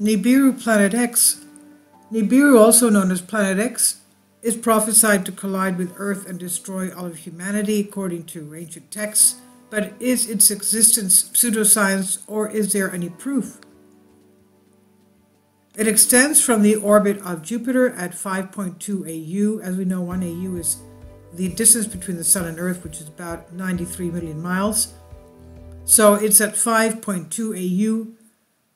Nibiru Planet X. Nibiru, also known as Planet X, is prophesied to collide with Earth and destroy all of humanity, according to ancient texts. But is its existence pseudoscience, or is there any proof? It extends from the orbit of Jupiter at 5.2 AU. As we know, 1 AU is the distance between the Sun and Earth, which is about 93 million miles. So it's at 5.2 AU.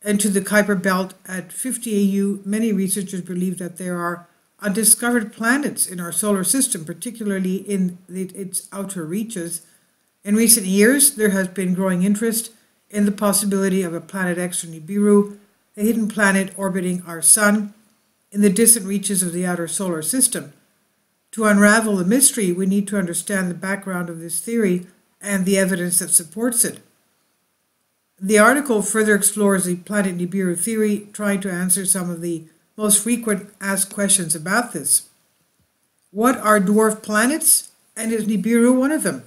And to the Kuiper Belt at 50 AU, many researchers believe that there are undiscovered planets in our solar system, particularly in its outer reaches. In recent years, there has been growing interest in the possibility of a Planet X or Nibiru, a hidden planet orbiting our Sun in the distant reaches of the outer solar system. To unravel the mystery, we need to understand the background of this theory and the evidence that supports it. The article further explores the planet Nibiru theory, trying to answer some of the most frequent asked questions about this. What are dwarf planets, and is Nibiru one of them?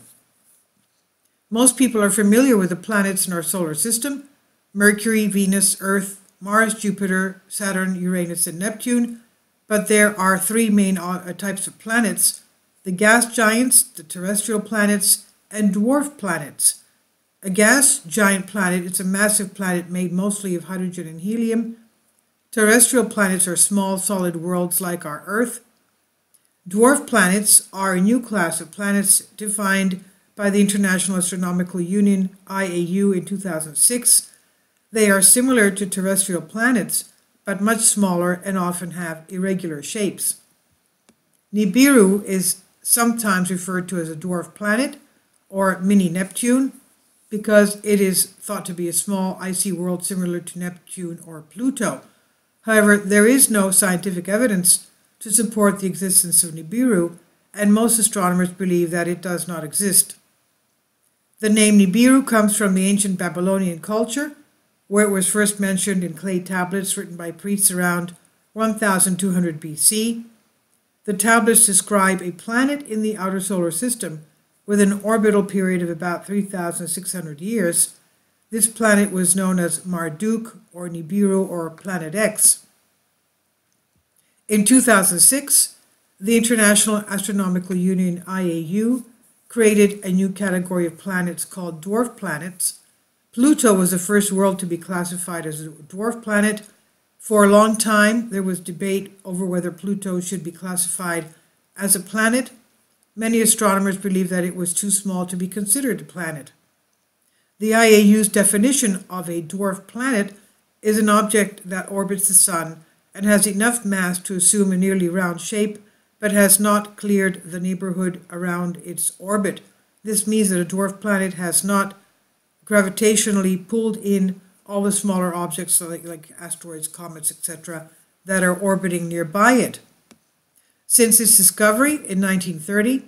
Most people are familiar with the planets in our solar system: Mercury, Venus, Earth, Mars, Jupiter, Saturn, Uranus, and Neptune. But there are three main types of planets: the gas giants, the terrestrial planets, and dwarf planets. A gas giant planet is a massive planet made mostly of hydrogen and helium. Terrestrial planets are small solid worlds like our Earth. Dwarf planets are a new class of planets defined by the International Astronomical Union, IAU, in 2006. They are similar to terrestrial planets, but much smaller and often have irregular shapes. Nibiru is sometimes referred to as a dwarf planet or mini Neptune, because it is thought to be a small icy world similar to Neptune or Pluto. However, there is no scientific evidence to support the existence of Nibiru, and most astronomers believe that it does not exist. The name Nibiru comes from the ancient Babylonian culture, where it was first mentioned in clay tablets written by priests around 1200 BC. The tablets describe a planet in the outer solar system with an orbital period of about 3,600 years. This planet was known as Marduk or Nibiru or Planet X. In 2006, the International Astronomical Union, IAU, created a new category of planets called dwarf planets. Pluto was the first world to be classified as a dwarf planet. For a long time, there was debate over whether Pluto should be classified as a planet. Many astronomers believe that it was too small to be considered a planet. The IAU's definition of a dwarf planet is an object that orbits the Sun and has enough mass to assume a nearly round shape, but has not cleared the neighborhood around its orbit. This means that a dwarf planet has not gravitationally pulled in all the smaller objects like asteroids, comets, etc., that are orbiting nearby it. Since its discovery in 1930,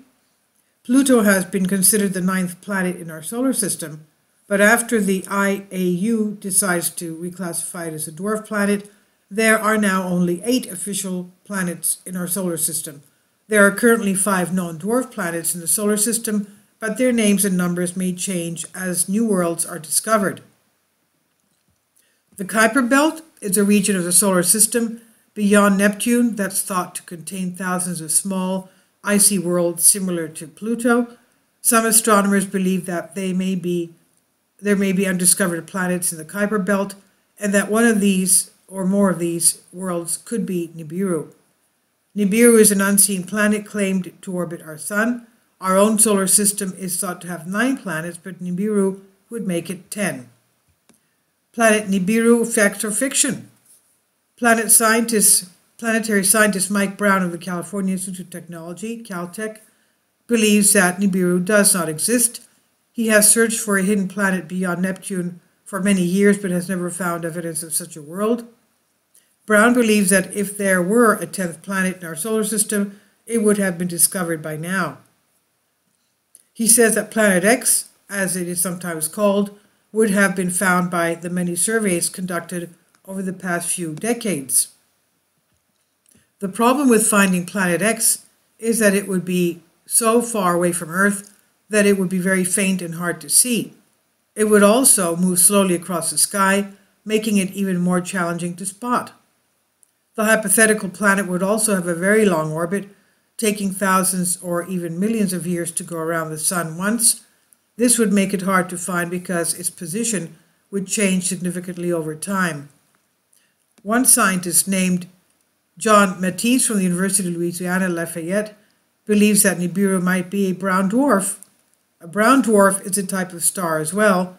Pluto has been considered the 9th planet in our solar system, but after the IAU decides to reclassify it as a dwarf planet, there are now only 8 official planets in our solar system. There are currently 5 known dwarf planets in the solar system, but their names and numbers may change as new worlds are discovered. The Kuiper Belt is a region of the solar system beyond Neptune that's thought to contain thousands of small, icy worlds similar to Pluto. Some astronomers believe that there may be undiscovered planets in the Kuiper Belt, and that one of these or more of these worlds could be Nibiru. Nibiru is an unseen planet claimed to orbit our Sun. Our own solar system is thought to have 9 planets, but Nibiru would make it 10. Planet Nibiru, fact or fiction? Planetary scientist Mike Brown of the California Institute of Technology, Caltech, believes that Nibiru does not exist. He has searched for a hidden planet beyond Neptune for many years, but has never found evidence of such a world. Brown believes that if there were a 10th planet in our solar system, it would have been discovered by now. He says that Planet X, as it is sometimes called, would have been found by the many surveys conducted over the past few decades. The problem with finding Planet X is that it would be so far away from Earth that it would be very faint and hard to see. It would also move slowly across the sky, making it even more challenging to spot. The hypothetical planet would also have a very long orbit, taking thousands or even millions of years to go around the Sun once. This would make it hard to find because its position would change significantly over time. One scientist named John Matisse from the University of Louisiana Lafayette believes that Nibiru might be a brown dwarf. A brown dwarf is a type of star as well,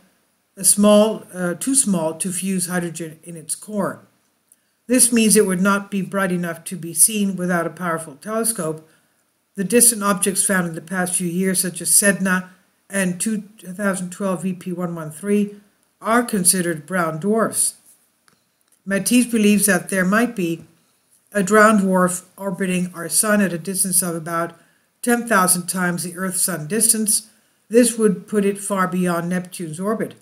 too small to fuse hydrogen in its core. This means it would not be bright enough to be seen without a powerful telescope. The distant objects found in the past few years, such as Sedna and 2012 VP113, are considered brown dwarfs. Matisse believes that there might be a brown dwarf orbiting our Sun at a distance of about 10,000 times the Earth-Sun distance. This would put it far beyond Neptune's orbit.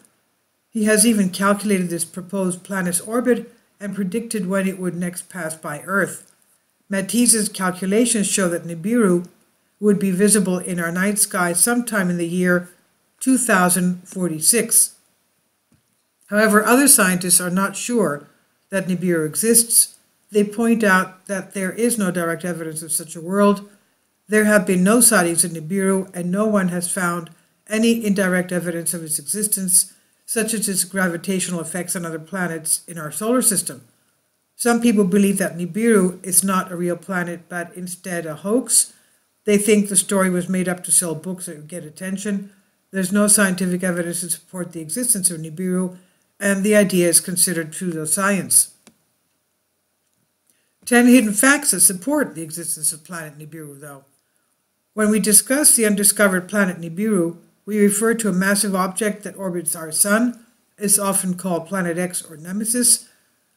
He has even calculated this proposed planet's orbit and predicted when it would next pass by Earth. Matisse's calculations show that Nibiru would be visible in our night sky sometime in the year 2046. However, other scientists are not sure that Nibiru exists. They point out that there is no direct evidence of such a world. There have been no sightings of Nibiru, and no one has found any indirect evidence of its existence, such as its gravitational effects on other planets in our solar system. Some people believe that Nibiru is not a real planet, but instead a hoax. They think the story was made up to sell books that would get attention. There's no scientific evidence to support the existence of Nibiru, and the idea is considered pseudoscience. 10 hidden facts that support the existence of planet Nibiru, though. When we discuss the undiscovered planet Nibiru, we refer to a massive object that orbits our Sun. It's often called Planet X or Nemesis.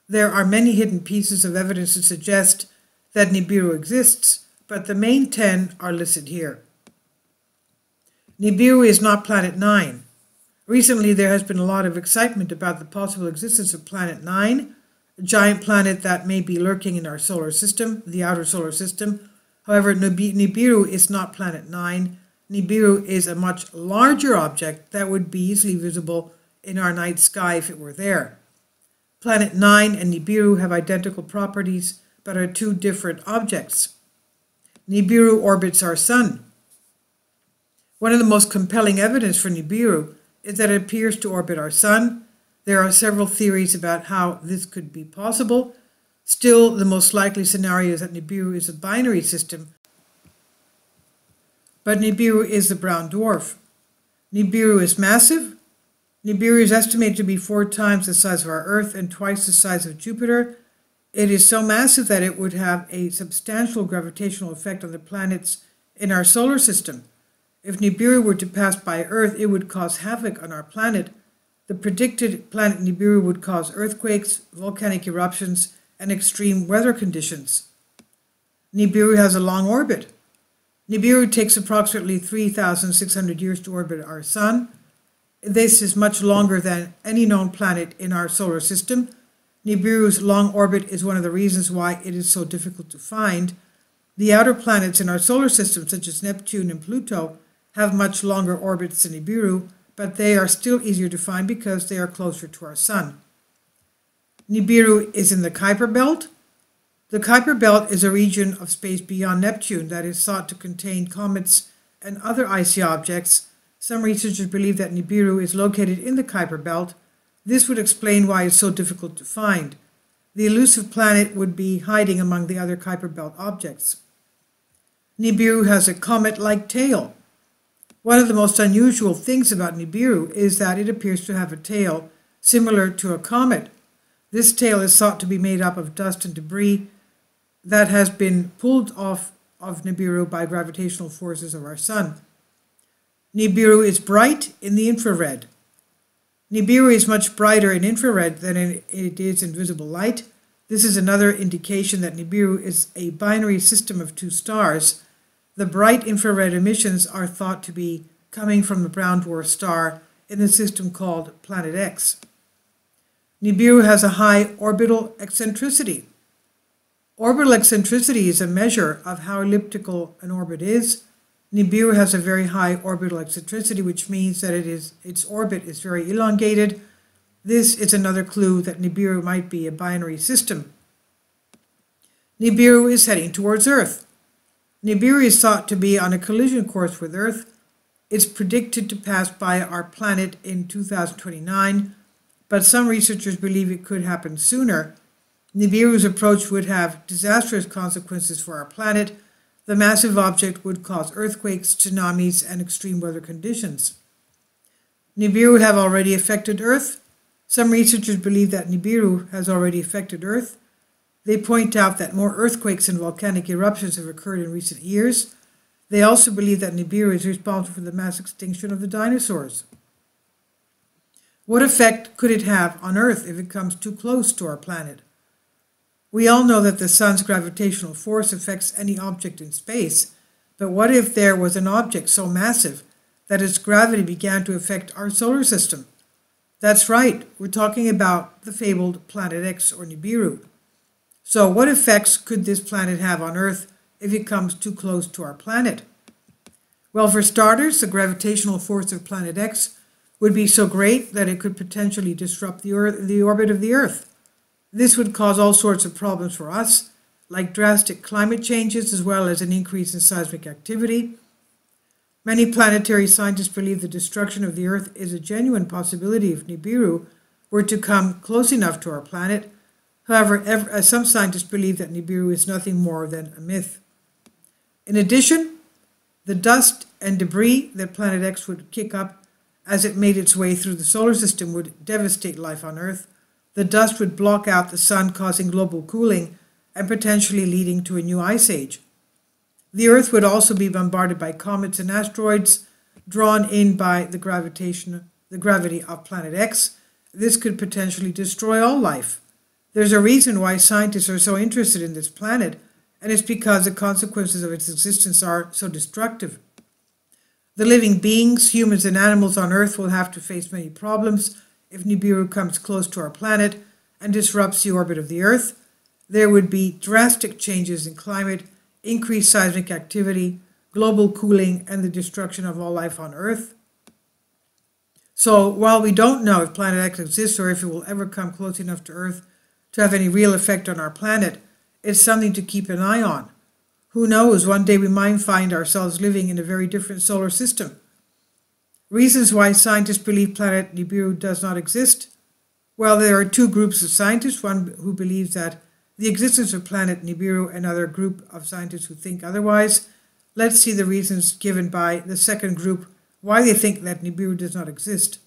There are many hidden pieces of evidence to suggest that Nibiru exists, but the main 10 are listed here. Nibiru is not Planet 9. Recently, there has been a lot of excitement about the possible existence of Planet 9, a giant planet that may be lurking in our solar system, the outer solar system. However, Nibiru is not Planet 9. Nibiru is a much larger object that would be easily visible in our night sky if it were there. Planet 9 and Nibiru have identical properties, but are two different objects. Nibiru orbits our Sun. One of the most compelling evidence for Nibiru is that it appears to orbit our Sun. There are several theories about how this could be possible. Still, the most likely scenario is that Nibiru is a binary system, but Nibiru is the brown dwarf. Nibiru is massive. Nibiru is estimated to be 4 times the size of our Earth and twice the size of Jupiter. It is so massive that it would have a substantial gravitational effect on the planets in our solar system. If Nibiru were to pass by Earth, it would cause havoc on our planet. The predicted planet Nibiru would cause earthquakes, volcanic eruptions, and extreme weather conditions. Nibiru has a long orbit. Nibiru takes approximately 3,600 years to orbit our Sun. This is much longer than any known planet in our solar system. Nibiru's long orbit is one of the reasons why it is so difficult to find. The outer planets in our solar system, such as Neptune and Pluto, have much longer orbits than Nibiru, but they are still easier to find because they are closer to our Sun. Nibiru is in the Kuiper Belt. The Kuiper Belt is a region of space beyond Neptune that is thought to contain comets and other icy objects. Some researchers believe that Nibiru is located in the Kuiper Belt. This would explain why it's so difficult to find. The elusive planet would be hiding among the other Kuiper Belt objects. Nibiru has a comet-like tail. One of the most unusual things about Nibiru is that it appears to have a tail similar to a comet. This tail is thought to be made up of dust and debris that has been pulled off of Nibiru by gravitational forces of our Sun. Nibiru is bright in the infrared. Nibiru is much brighter in infrared than it is in visible light. This is another indication that Nibiru is a binary system of 2 stars. The bright infrared emissions are thought to be coming from the brown dwarf star in the system called Planet X. Nibiru has a high orbital eccentricity. Orbital eccentricity is a measure of how elliptical an orbit is. Nibiru has a very high orbital eccentricity, which means that its orbit is very elongated. This is another clue that Nibiru might be a binary system. Nibiru is heading towards Earth. Nibiru is thought to be on a collision course with Earth. It's predicted to pass by our planet in 2029, but some researchers believe it could happen sooner. Nibiru's approach would have disastrous consequences for our planet. The massive object would cause earthquakes, tsunamis, and extreme weather conditions. Nibiru have already affected Earth. Some researchers believe that Nibiru has already affected Earth. They point out that more earthquakes and volcanic eruptions have occurred in recent years. They also believe that Nibiru is responsible for the mass extinction of the dinosaurs. What effect could it have on Earth if it comes too close to our planet? We all know that the sun's gravitational force affects any object in space, but what if there was an object so massive that its gravity began to affect our solar system? That's right, we're talking about the fabled Planet X or Nibiru. So what effects could this planet have on Earth if it comes too close to our planet? Well, for starters, the gravitational force of Planet X would be so great that it could potentially disrupt the orbit of the Earth. This would cause all sorts of problems for us, like drastic climate changes as well as an increase in seismic activity. Many planetary scientists believe the destruction of the Earth is a genuine possibility if Nibiru were to come close enough to our planet. However, some scientists believe that Nibiru is nothing more than a myth. In addition, the dust and debris that Planet X would kick up as it made its way through the solar system would devastate life on Earth. The dust would block out the sun, causing global cooling and potentially leading to a new ice age. The Earth would also be bombarded by comets and asteroids drawn in by the gravity of Planet X. This could potentially destroy all life. There's a reason why scientists are so interested in this planet, and it's because the consequences of its existence are so destructive. The living beings, humans and animals on Earth will have to face many problems if Nibiru comes close to our planet and disrupts the orbit of the Earth. There would be drastic changes in climate, increased seismic activity, global cooling, and the destruction of all life on Earth. So while we don't know if Planet X exists or if it will ever come close enough to Earth to have any real effect on our planet, it's something to keep an eye on. Who knows, one day we might find ourselves living in a very different solar system. Reasons why scientists believe planet Nibiru does not exist? Well, there are two groups of scientists, one who believes that the existence of planet Nibiru and another group of scientists who think otherwise. Let's see the reasons given by the second group why they think that Nibiru does not exist.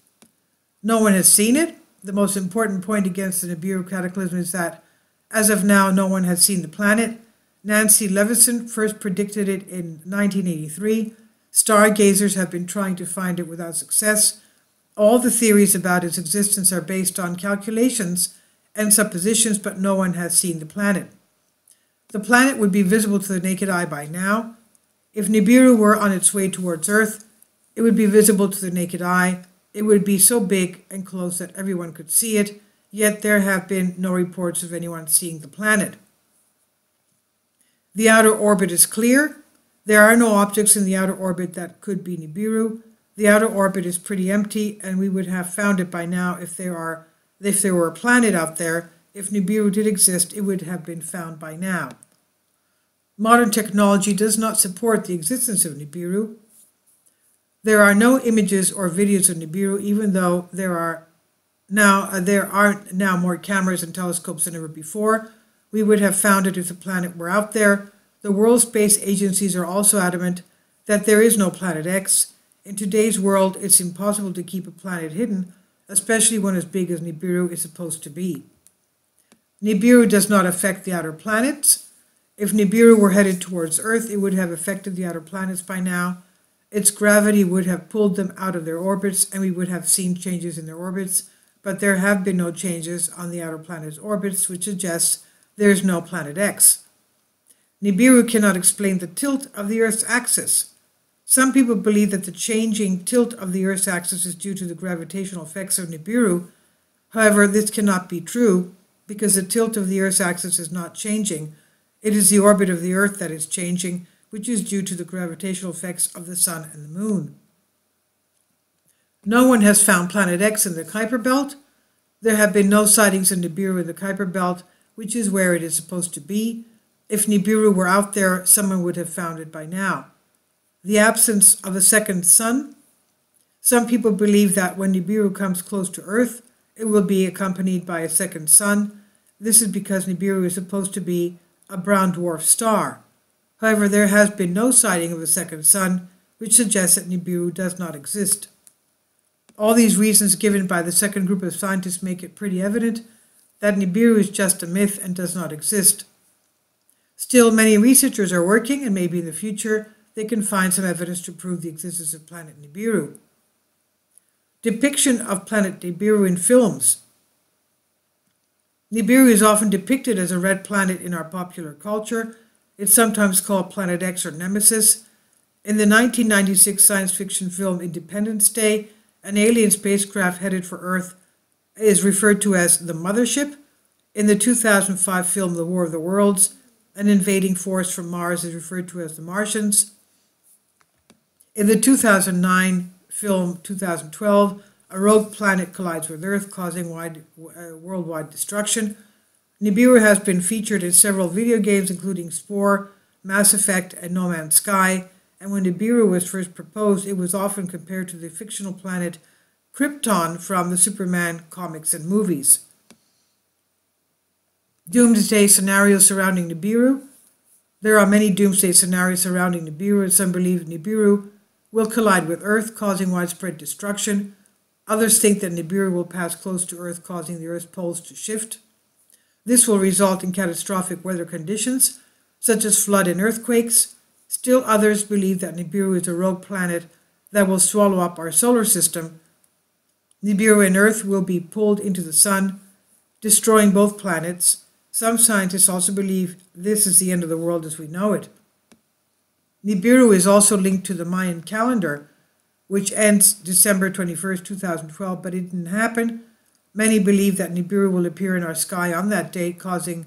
No one has seen it. The most important point against the Nibiru cataclysm is that, as of now, no one has seen the planet. Nancy Levinson first predicted it in 1983. Stargazers have been trying to find it without success. All the theories about its existence are based on calculations and suppositions, but no one has seen the planet. The planet would be visible to the naked eye by now. If Nibiru were on its way towards Earth, it would be visible to the naked eye. It would be so big and close that everyone could see it, yet there have been no reports of anyone seeing the planet. The outer orbit is clear. There are no objects in the outer orbit that could be Nibiru. The outer orbit is pretty empty, and we would have found it by now if there were a planet out there. If Nibiru did exist, it would have been found by now. Modern technology does not support the existence of Nibiru. There are no images or videos of Nibiru, even though there are now more cameras and telescopes than ever before. We would have found it if the planet were out there. The world space agencies are also adamant that there is no Planet X. In today's world, it's impossible to keep a planet hidden, especially one as big as Nibiru is supposed to be. Nibiru does not affect the outer planets. If Nibiru were headed towards Earth, it would have affected the outer planets by now. Its gravity would have pulled them out of their orbits, and we would have seen changes in their orbits, but there have been no changes on the outer planets' orbits, which suggests there is no Planet X. Nibiru cannot explain the tilt of the Earth's axis. Some people believe that the changing tilt of the Earth's axis is due to the gravitational effects of Nibiru. However, this cannot be true because the tilt of the Earth's axis is not changing. It is the orbit of the Earth that is changing, which is due to the gravitational effects of the Sun and the Moon. No one has found Planet X in the Kuiper Belt. There have been no sightings of Nibiru in the Kuiper Belt, which is where it is supposed to be. If Nibiru were out there, someone would have found it by now. The absence of a second sun. Some people believe that when Nibiru comes close to Earth, it will be accompanied by a second sun. This is because Nibiru is supposed to be a brown dwarf star. However, there has been no sighting of a second sun, which suggests that Nibiru does not exist. All these reasons given by the second group of scientists make it pretty evident that Nibiru is just a myth and does not exist. Still, many researchers are working, and maybe in the future they can find some evidence to prove the existence of planet Nibiru. Depiction of planet Nibiru in films. Nibiru is often depicted as a red planet in our popular culture. It's sometimes called Planet X or Nemesis. In the 1996 science fiction film Independence Day, an alien spacecraft headed for Earth is referred to as the Mothership. In the 2005 film The War of the Worlds, an invading force from Mars is referred to as the Martians. In the 2009 film 2012, a rogue planet collides with Earth, causing worldwide destruction. Nibiru has been featured in several video games, including Spore, Mass Effect, and No Man's Sky. And when Nibiru was first proposed, it was often compared to the fictional planet Krypton from the Superman comics and movies. Doomsday scenarios surrounding Nibiru. There are many doomsday scenarios surrounding Nibiru, and some believe Nibiru will collide with Earth, causing widespread destruction. Others think that Nibiru will pass close to Earth, causing the Earth's poles to shift. This will result in catastrophic weather conditions, such as flood and earthquakes. Still others believe that Nibiru is a rogue planet that will swallow up our solar system. Nibiru and Earth will be pulled into the sun, destroying both planets. Some scientists also believe this is the end of the world as we know it. Nibiru is also linked to the Mayan calendar, which ends December 21st, 2012, but it didn't happen. Many believe that Nibiru will appear in our sky on that date, causing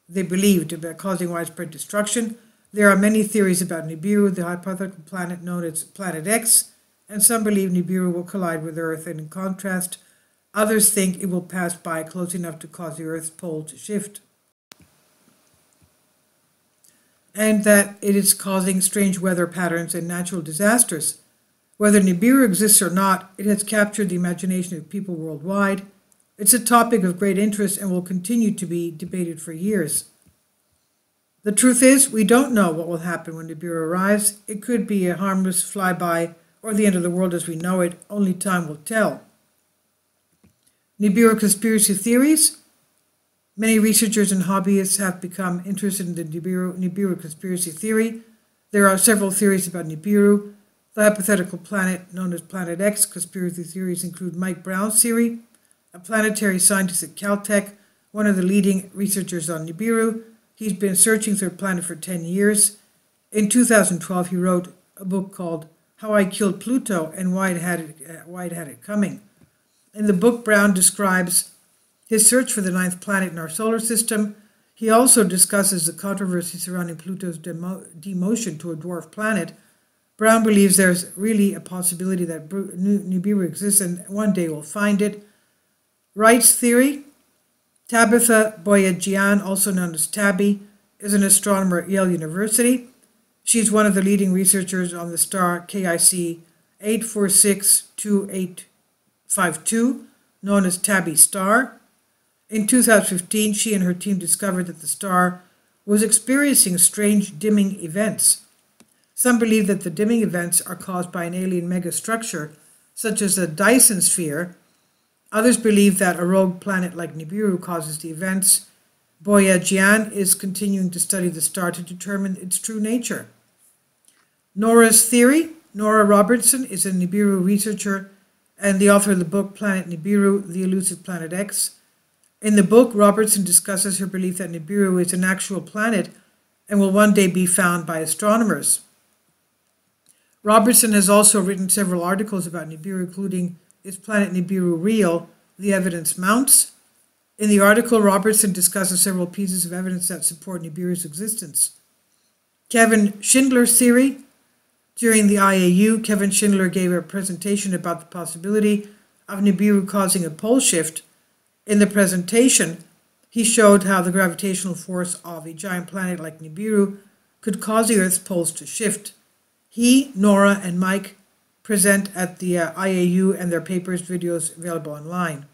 widespread destruction. There are many theories about Nibiru, the hypothetical planet known as Planet X, and some believe Nibiru will collide with Earth, and in contrast, others think it will pass by close enough to cause the Earth's pole to shift, and that it is causing strange weather patterns and natural disasters. Whether Nibiru exists or not, it has captured the imagination of people worldwide. It's a topic of great interest and will continue to be debated for years. The truth is, we don't know what will happen when Nibiru arrives. It could be a harmless flyby or the end of the world as we know it. Only time will tell. Nibiru conspiracy theories. Many researchers and hobbyists have become interested in the Nibiru conspiracy theory. There are several theories about Nibiru. The hypothetical planet known as Planet X conspiracy theories include Mike Brown's theory, a planetary scientist at Caltech, one of the leading researchers on Nibiru. He's been searching for the planet for 10 years. In 2012, he wrote a book called How I Killed Pluto and Why It Had It Coming. In the book, Brown describes his search for the 9th planet in our solar system. He also discusses the controversy surrounding Pluto's demotion to a dwarf planet. Brown believes there's really a possibility that Nibiru exists and one day we'll find it. Wright's theory. Tabitha Boyajian, also known as Tabby, is an astronomer at Yale University. She's one of the leading researchers on the star KIC 8462852, known as Tabby star. In 2015, she and her team discovered that the star was experiencing strange dimming events. Some believe that the dimming events are caused by an alien megastructure, such as a Dyson sphere. Others believe that a rogue planet like Nibiru causes the events. Boyajian is continuing to study the star to determine its true nature. Nora's theory. Nora Robertson is a Nibiru researcher and the author of the book Planet Nibiru, The Elusive Planet X. In the book, Robertson discusses her belief that Nibiru is an actual planet and will one day be found by astronomers. Robertson has also written several articles about Nibiru, including Is Planet Nibiru Real? The Evidence Mounts. In the article, Robertson discusses several pieces of evidence that support Nibiru's existence. Kevin Schindler's theory. During the IAU, Kevin Schindler gave a presentation about the possibility of Nibiru causing a pole shift. In the presentation, he showed how the gravitational force of a giant planet like Nibiru could cause the Earth's poles to shift. He, Nora, and Mike present at the IAU, and their papers, videos available online.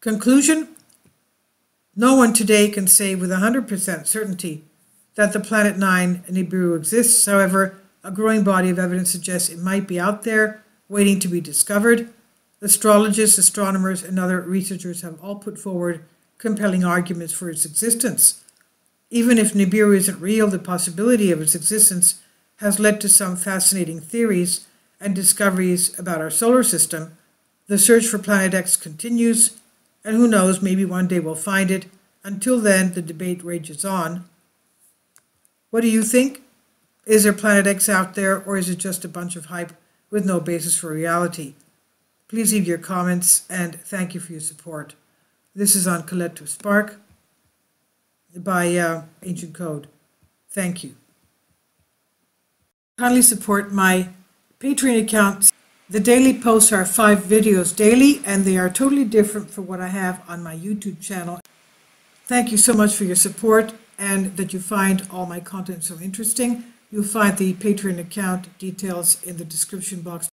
Conclusion: no one today can say with 100% certainty that the planet 9 Nibiru exists. However, a growing body of evidence suggests it might be out there, waiting to be discovered. Astrologists, astronomers, and other researchers have all put forward compelling arguments for its existence. Even if Nibiru isn't real, the possibility of its existence has led to some fascinating theories and discoveries about our solar system. The search for Planet X continues, and who knows, maybe one day we'll find it. Until then, the debate rages on. What do you think? Is there Planet X out there, or is it just a bunch of hype with no basis for reality? Please leave your comments, and thank you for your support. This is on Collective Spark by Ancient Code. Thank you. Kindly support my Patreon account. The daily posts are 5 videos daily, and they are totally different from what I have on my YouTube channel. Thank you so much for your support, and that you find all my content so interesting. You'll find the Patreon account details in the description box.